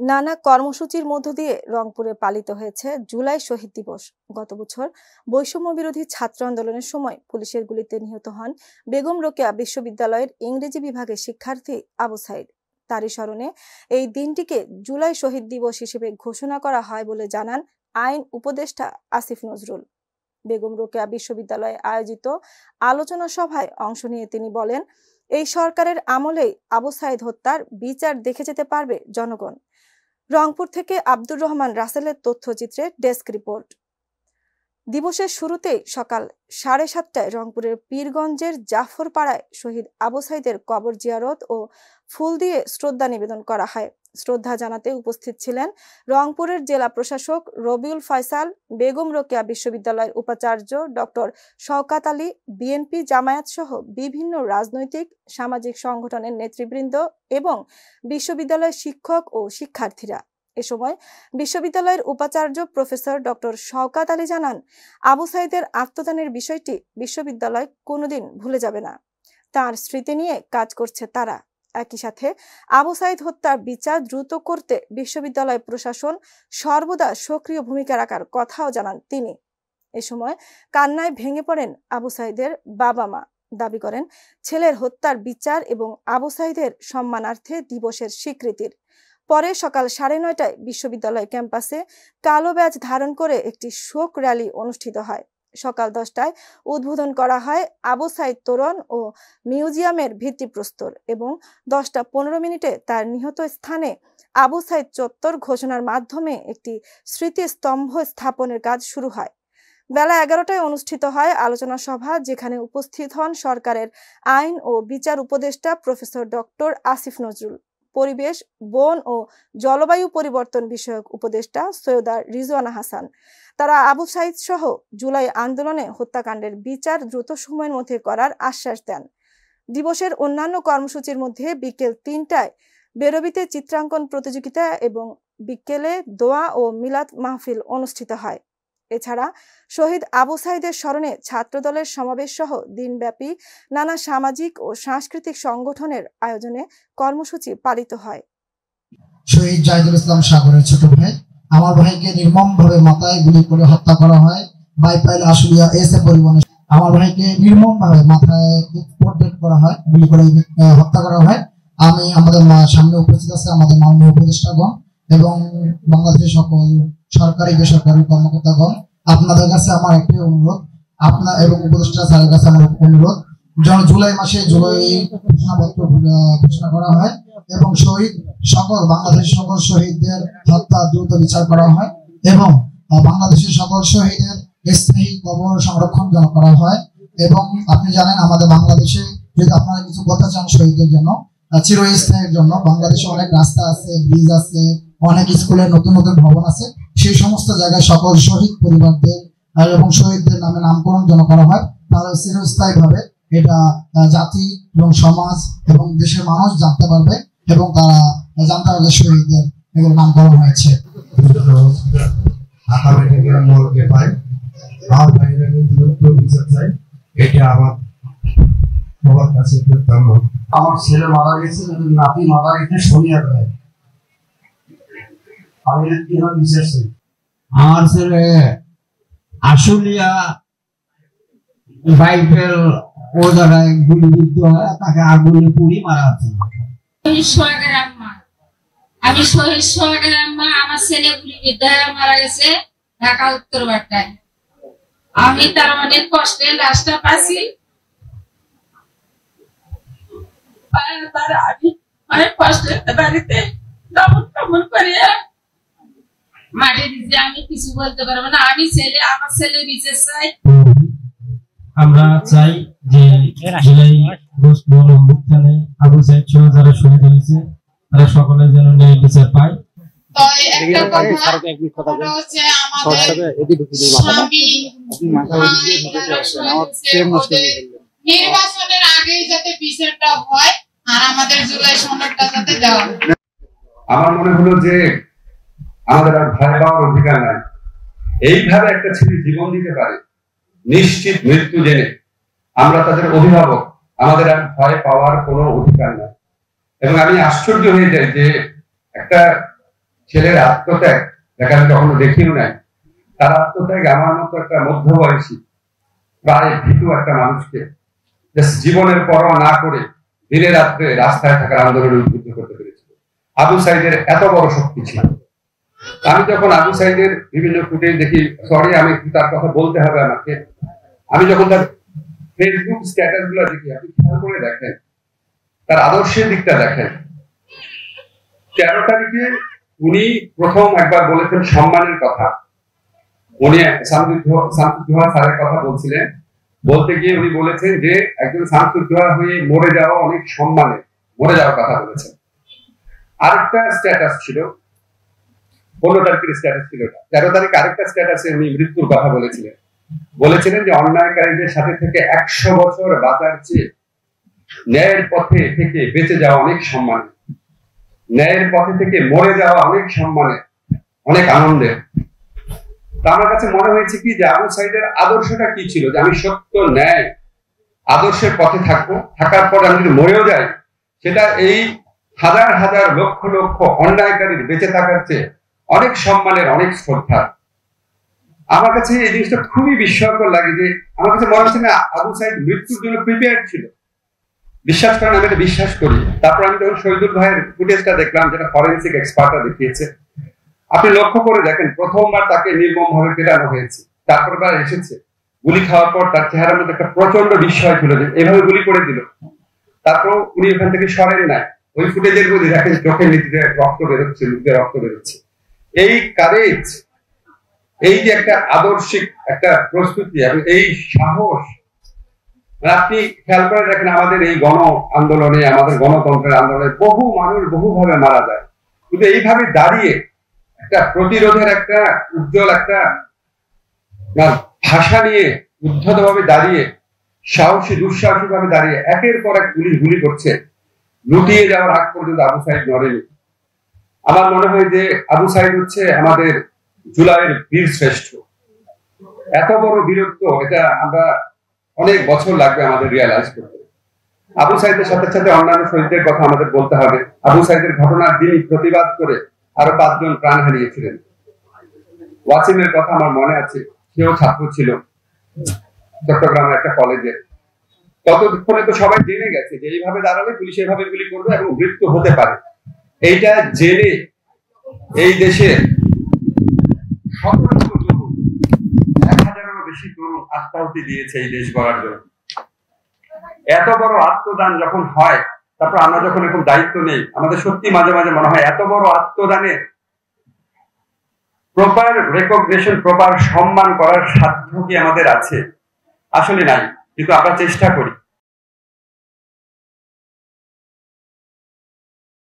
নানা কর্মসূচির মধ্য দিয়ে রংপুরে পালিত হয়েছে জুলাই শহীদ দিবস। গত বছর বৈষম্য বিরোধী ছাত্র আন্দোলনের সময় পুলিশের গুলিতে নিহত হন বেগম রোকেয়া বিশ্ববিদ্যালয়ের ইংরেজি বিভাগের শিক্ষার্থী আবু সাইদ। তারই স্মরণে এই দিনটিকে জুলাই শহীদ দিবস হিসেবে ঘোষণা করা হয় বলে জানান আইন উপদেষ্টা আসিফ নজরুল। বেগম রোকেয়া বিশ্ববিদ্যালয়ে আয়োজিত আলোচনা সভায় অংশ নিয়ে তিনি বলেন, এই সরকারের আমলেই আবু সাইদ হত্যার বিচার দেখে যেতে পারবে জনগণ। রংপুর থেকে আব্দুর রহমান রাসেলের তথ্যচিত্রে ডেস্ক রিপোর্ট। দিবসের শুরুতেই সকাল 7:30টায় রংপুরের পীরগঞ্জের জাফরপাড়ায় শহীদ আবু সাইদের কবর জিয়ারত ও ফুল দিয়ে শ্রদ্ধা নিবেদন করা হয়। শ্রদ্ধা জানাতে উপস্থিত ছিলেন রংপুরের জেলা প্রশাসক রবিউল ফয়সাল, বেগম রোকেয়া বিশ্ববিদ্যালয়ের উপাচার্য ডক্টর শওকাত আলী, বিএনপি জামায়াত সহ বিভিন্ন রাজনৈতিক সামাজিক সংগঠনের নেতৃবৃন্দ এবং বিশ্ববিদ্যালয়ের শিক্ষক ও শিক্ষার্থীরা। এ সময় বিশ্ববিদ্যালয়ের উপাচার্য প্রফেসর ডক্টর শওকাত আলী জানান, আবু সাইদের আত্মদানের বিষয়টি বিশ্ববিদ্যালয় কোনোদিন ভুলে যাবে না। তার স্মৃতি নিয়ে কাজ করছে তারা। একই সাথে আবু সাইদ হত্যার বিচার দ্রুত করতে বিশ্ববিদ্যালয় প্রশাসন সর্বদা সক্রিয় ভূমিকা রাখার কথাও জানান তিনি। এ সময় কান্নায় ভেঙে পড়েন আবু সাইদের বাবা মা। দাবি করেন, ছেলের হত্যার বিচার এবং আবু সাইদের সম্মানার্থে দিবসের স্বীকৃতির। পরে সকাল 9:30টায় বিশ্ববিদ্যালয় ক্যাম্পাসে কালো ব্যাজ ধারণ করে একটি শোক র্যালি অনুষ্ঠিত হয়। সকাল 10টায় উদ্বোধন করা হয় আবু সাইদ তোরণ ও মিউজিয়ামের ভিত্তিপ্রস্তর এবং 10:15 তার নিহত স্থানে আবু সাইদ চত্বর ঘোষণার মাধ্যমে একটি স্মৃতিস্তম্ভ স্থাপনের কাজ শুরু হয়। বেলা 11টায় অনুষ্ঠিত হয় আলোচনা সভা, যেখানে উপস্থিত হন সরকারের আইন ও বিচার উপদেষ্টা প্রফেসর ডক্টর আসিফ নজরুল, পরিবেশ, বন ও জলবায়ু পরিবর্তন বিষয়ক উপদেষ্টা সৈয়দা রিজওয়ানা হাসান। তারা আবু সাইদ সহ জুলাই আন্দোলনে হত্যাকাণ্ডের বিচার দ্রুত সময়ের মধ্যে করার আশ্বাস দেন। দিবসের অন্যান্য কর্মসূচির মধ্যে বিকেল 3টায় বেরবিতে চিত্রাঙ্কন প্রতিযোগিতা এবং বিকেলে দোয়া ও মিলাদ মাহফিল অনুষ্ঠিত হয়। এছাড়া শহীদ আবু সাইদের স্মরণে ছাত্রদলের সমাবেশ সহ দিনব্যাপী নানা সামাজিক ও সাংস্কৃতিক সংগঠনের আয়োজনে কর্মসূচি পালিত হয়। শহীদ জাহিদুল ইসলাম সাগরের ছোট ভাই, আমার ভাইকে নির্মমভাবে মাথায় গুলি করে হত্যা করা হয়। বাইপাইল আশুলিয়া এসএ পরিবহনে আমার ভাইকে নির্মমভাবে মাথায় পোর্ট্রেট করা হয়, গুলি করে হত্যা করা হয়। আমি আমাদের সামনে উপস্থিত আছে আমাদের মাননীয় উপদেষ্টাগণ এবং বাংলাদেশের সকল সরকারি বেসরকারি কর্মকর্তাগণ, আপনাদের কাছে আমার একটি অনুরোধ, আপনার এবং উপদেষ্টা স্যারের কাছে আমার অনুরোধ, যেন জুলাই মাসে জুলাই ঘোষণাপত্র ঘোষণা করা হয় এবং শহীদ সকল বাংলাদেশের সকল শহীদদের হত্যা দ্রুত বিচার করা হয় এবং বাংলাদেশের সকল শহীদের স্থায়ী কবর সংরক্ষণ যেন করা হয়। এবং আপনি জানেন আমাদের বাংলাদেশে যদি আপনারা কিছু কথা চান শহীদদের জন্য চিরস্থায়ীর জন্য, বাংলাদেশে অনেক রাস্তা আছে, ব্রিজ আছে, অনেক স্কুলের নতুন নতুন ভবন আছে, সেই সমস্ত জায়গায় সকল শহীদ পরিবারদের এবং শহীদদের নামে নামকরণ যেন করা হয়। তাহলে চিরস্থায়ী ভাবে এটা জাতি এবং সমাজ এবং দেশের মানুষ জানতে পারবে এবং তারা জানতে পারবে শহীদদের এগুলো নামকরণ হয়েছে। আমার ছেলে মারা গেছে, নাতি মারা গেছে শনিবার ভাই, আমি কিভাবে বিশ্বাস করি? আমার ছেলে আশুলিয়া বাইপেল ও জায়গায় গুলিবিদ্ধ হয়, তাকে আগুনে পুড়ি মারা আছে। আমি শহীদ সোহাগের আম্মা, আমার ছেলে গুলিবিদ্ধ হয়ে মারা গেছে ঢাকা উত্তর বাড্ডায়। আমি তার অনেক কষ্টে লাশটা পাচ্ছি। আমি অনেক কষ্টে বাড়িতে দমন করিয়া মাটি দিতে আমি কিছু বলতে পারবো না। আমি আমার ছেলে বিচার চাই। আমরা চাই যে জুলাই অভ্যুত্থানে আবু সাইদ সহ যারা শহীদ হয়েছে তারা সকলে যেন ন্যায় বিচার পায়। নির্বাচনের আগেই যাতে বিচারটা হয় আর আমাদের জুলাই সনদটা যাতে দেওয়া হয়। আমার মনে হলো যে আমাদের আর ভয় পাওয়ার অধিকার নাই। এইভাবে একটা ছেলে জীবন দিতে পারে নিশ্চিত মৃত্যু জেনে, আমরা তাদের অভিভাবক, আমাদের আর ভয় পাওয়ার কোনো অধিকার নাই। এবং আমি আশ্চর্য হয়ে যাই যে একটা ছেলের আত্মত্যাগ দেখা আমি কখনো দেখিও নাই। তার আত্মত্যাগ আমার মতো একটা মধ্যবয়সী প্রায় ভীতু একটা মানুষকে জীবনের পরোয়া না করে দিনে রাত্রে রাস্তায় থাকার আন্দোলনে উদ্বুদ্ধ করতে পেরেছিল। আবু সাইদের এত বড় শক্তি ছিল। আমি যখন আবু সাইদের বিভিন্ন ফুটেজ দেখি, সরি আমি তার কথা বলতে হবে আমাকে, আমি যখন তার ফেসবুক স্ট্যাটাস গুলো দেখি, আপনি খেয়াল করে দেখেন তার আদর্শের দিকটা দেখেন। 13 তারিখে উনি প্রথম একবার বলেছেন সম্মানের কথা। উনি শামসুদ্দোহা স্যারের কথা বলছিলেন, বলতে গিয়ে উনি বলেছেন যে একজন শামসুদ্দোহা হয়ে মরে যাওয়া অনেক সম্মানে, মরে যাওয়ার কথা বলেছেন। আরেকটা স্ট্যাটাস ছিল 15 তারিখের স্ট্যাটাস ছিল, 13 তারিখ আরেকটা স্ট্যাটাসে উনি মৃত্যুর কথা বলেছিলেন যে অন্যায়কারীদের সাথে থেকে 100 বছর বাঁচার চেয়ে ন্যায়ের পথে থেকে বেঁচে যাওয়া অনেক সম্মানে, ন্যায়ের পথে থেকে মরে যাওয়া অনেক সম্মানে, অনেক আনন্দের। আমার কাছে মনে হয়েছে কি যে আবু সাইদের আদর্শটা কি ছিল, যে আমি সত্য ন্যায় আদর্শের পথে থাকবো, থাকার পর আমি যদি মরেও যাই সেটা এই হাজার হাজার লক্ষ লক্ষ অন্যায়কারীর বেঁচে থাকার চেয়ে অনেক সম্মানের, অনেক শ্রদ্ধা। আমার কাছে এই জিনিসটা খুবই বিস্ময়কর লাগে যে আমার কাছে মনে হচ্ছে না আবু সাইদ মৃত্যুর জন্য প্রিপেয়ার্ড ছিল। বিশ্বাস করেন, আমি এটা বিশ্বাস করি। তারপর আমি যখন শহীদুল ভাইয়ের ফুটেজটা দেখলাম, যেটা ফরেন্সিক এক্সপার্টরা দেখিয়েছে, আপনি লক্ষ্য করে দেখেন প্রথমবার তাকে নির্মম ভাবে পেটানো হয়েছে, তারপর বার এসেছে গুলি খাওয়ার পর তার চেহারার মধ্যে একটা প্রচন্ড বিস্ময় ছিল যে এভাবে গুলি করে দিল। তারপর উনি ওখান থেকে সরেন নাই। ওই ফুটেজের মধ্যে দেখেন চোখের নিচে রক্ত বেরোচ্ছে, মুখে রক্ত বেরোচ্ছে। এই কারেজ, এই যে একটা আদর্শিক একটা প্রস্তুতি এবং এই সাহস, আপনি খেয়াল করে দেখেন আমাদের এই গণ আন্দোলনে, আমাদের গণতন্ত্রের আন্দোলনে বহু মানুষ বহুভাবে মারা যায়, কিন্তু এইভাবে দাঁড়িয়ে একটা প্রতিরোধের একটা উজ্জ্বল একটা ভাষা নিয়ে উদ্ধত ভাবে দাঁড়িয়ে, সাহসী দুঃসাহসী ভাবে দাঁড়িয়ে একের পর এক পুলিশ গুলি করছে, লুটিয়ে যাওয়ার আগ পর্যন্ত আবু সাইদ নড়েনি। আমার মনে হয় যে আবু সাইদ হচ্ছে আমাদের জুলাইয়ের বীর শ্রেষ্ঠ। এত বড় বীরত্ব, এটা আমরা অনেক বছর লাগবে আমাদের রিয়ালাইজ করতে। আবু সাইদের সাথে সাথে অন্যান্য শহীদদের কথা আমাদের বলতে হবে। আবু সাইদের ঘটনার দিনই প্রতিবাদ করে আরো 5 জন প্রাণ হারিয়েছিলেন। ওয়াসিমের কথা আমার মনে আছে, সেও ছাত্র ছিল চট্টগ্রামের একটা কলেজে। ততক্ষণে তো সবাই জেনে গেছে যে এইভাবে দাঁড়ালে পুলিশ এইভাবে গুলি করবে এবং মৃত্যু হতে পারে। এইটা জেনে এই দেশের 1000-এরও বেশি তরুণ আত্মাহুতি দিয়েছে এই দেশ গড়ার জন্য। এত বড় আত্মদান যখন হয়, তারপর আমরা যখন এরকম দায়িত্ব নেই, আমাদের সত্যি মাঝে মাঝে মনে হয় এত বড় আত্মদানের প্রপার রেকগনিশন, প্রপার সম্মান করার সাধ্য কি আমাদের আছে? আসলে নাই, কিন্তু আমরা চেষ্টা করি।